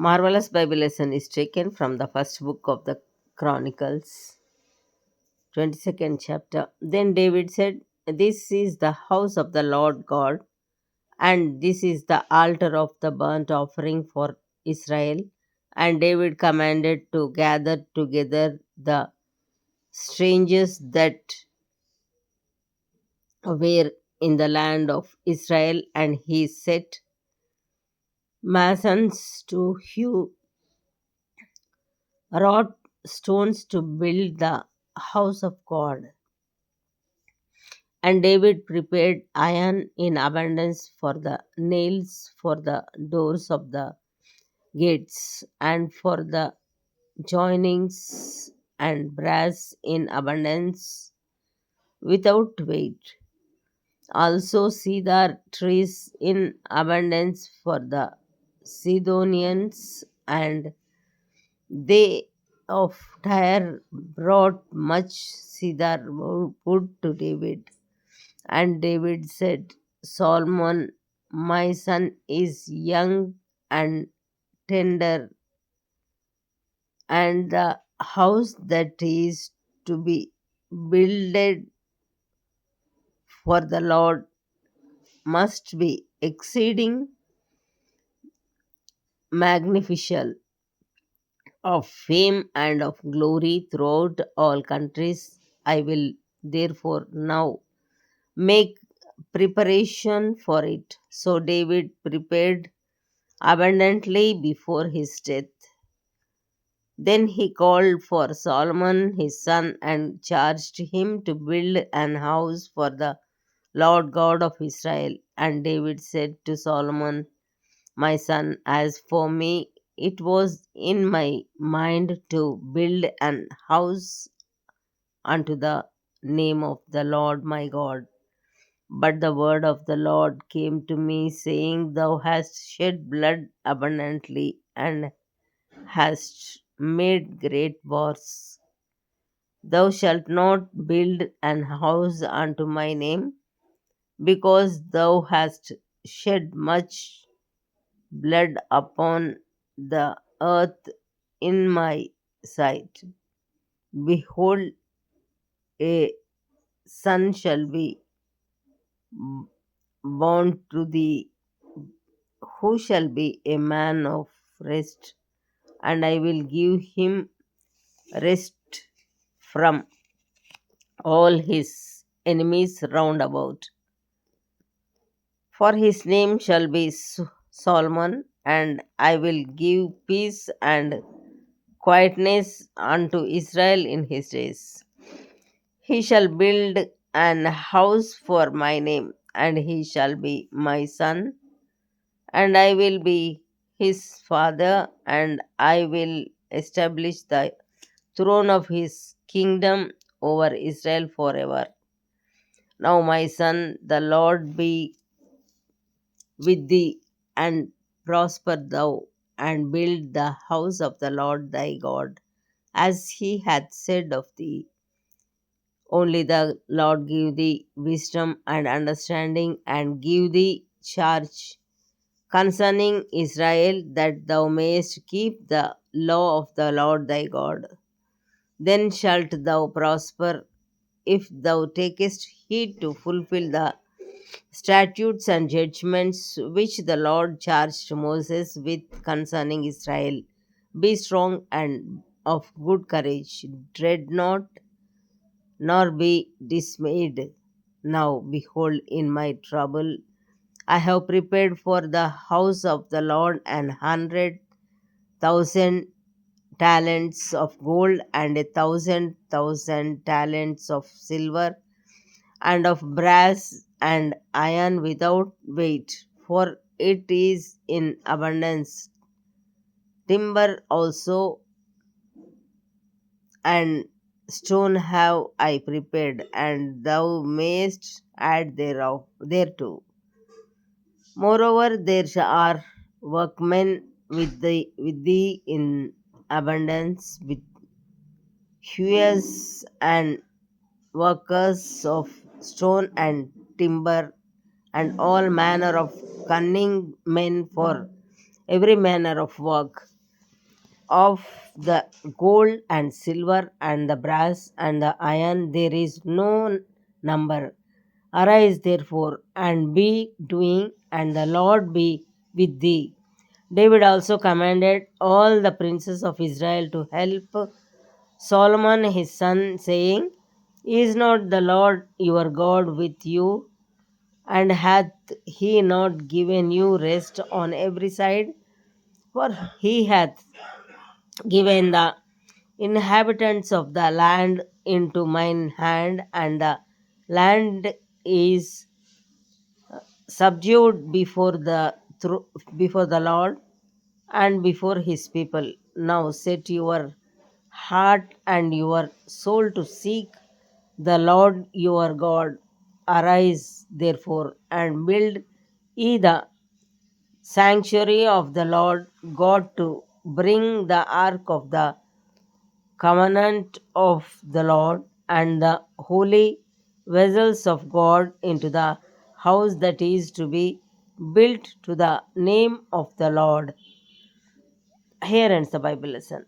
Marvelous Bible lesson is taken from the first book of the Chronicles, 22nd chapter. Then David said, "This is the house of the Lord God, and this is the altar of the burnt offering for Israel." And David commanded to gather together the strangers that were in the land of Israel, and he set masons to hew wrought stones to build the house of God. And David prepared iron in abundance for the nails for the doors of the gates and for the joinings, and brass in abundance without weight. Also cedar trees in abundance for the Sidonians, and they of Tyre brought much cedar wood to David. And David said, "Solomon, my son, is young and tender, and the house that is to be builded for the Lord must be exceeding magnificent, of fame and of glory throughout all countries. I will therefore now make preparation for it." So David prepared abundantly before his death. Then he called for Solomon his son and charged him to build an house for the Lord God of Israel. And David said to Solomon, "My son, as for me, it was in my mind to build an house unto the name of the Lord my God. But the word of the Lord came to me, saying, Thou hast shed blood abundantly, and hast made great wars. Thou shalt not build an house unto my name, because thou hast shed much blood upon the earth in my sight. Behold, a son shall be born to thee, who shall be a man of rest, and I will give him rest from all his enemies round about. For his name shall be Solomon, and I will give peace and quietness unto Israel in his days. He shall build an house for my name, and he shall be my son, and I will be his father, and I will establish the throne of his kingdom over Israel forever. Now, my son, the Lord be with thee, and prosper thou, and build the house of the Lord thy God, as he hath said of thee. Only the Lord give thee wisdom and understanding, and give thee charge concerning Israel, that thou mayest keep the law of the Lord thy God. Then shalt thou prosper, if thou takest heed to fulfill the statutes and judgments which the Lord charged Moses with concerning Israel. Be strong and of good courage. Dread not, nor be dismayed. Now, behold, in my trouble, I have prepared for the house of the Lord 100,000 talents of gold, and 1,000 talents of silver, and of brass and iron without weight, for it is in abundance. Timber also and stone have I prepared, and thou mayest add thereto. Moreover, there are workmen with thee in abundance, with hewers and workers of stone and timber, and all manner of cunning men for every manner of work, of the gold and silver and the brass and the iron, there is no number. Arise therefore and be doing, and the Lord be with thee. David also commanded all the princes of Israel to help Solomon his son, saying, Is not the Lord your God with you? And hath he not given you rest on every side? For he hath given the inhabitants of the land into mine hand, and the land is subdued before the Lord and before his people. Now set your heart and your soul to seek the Lord your God. Arise therefore and build ye the sanctuary of the Lord God, to bring the ark of the covenant of the Lord and the holy vessels of God into the house that is to be built to the name of the Lord. Here ends the Bible lesson.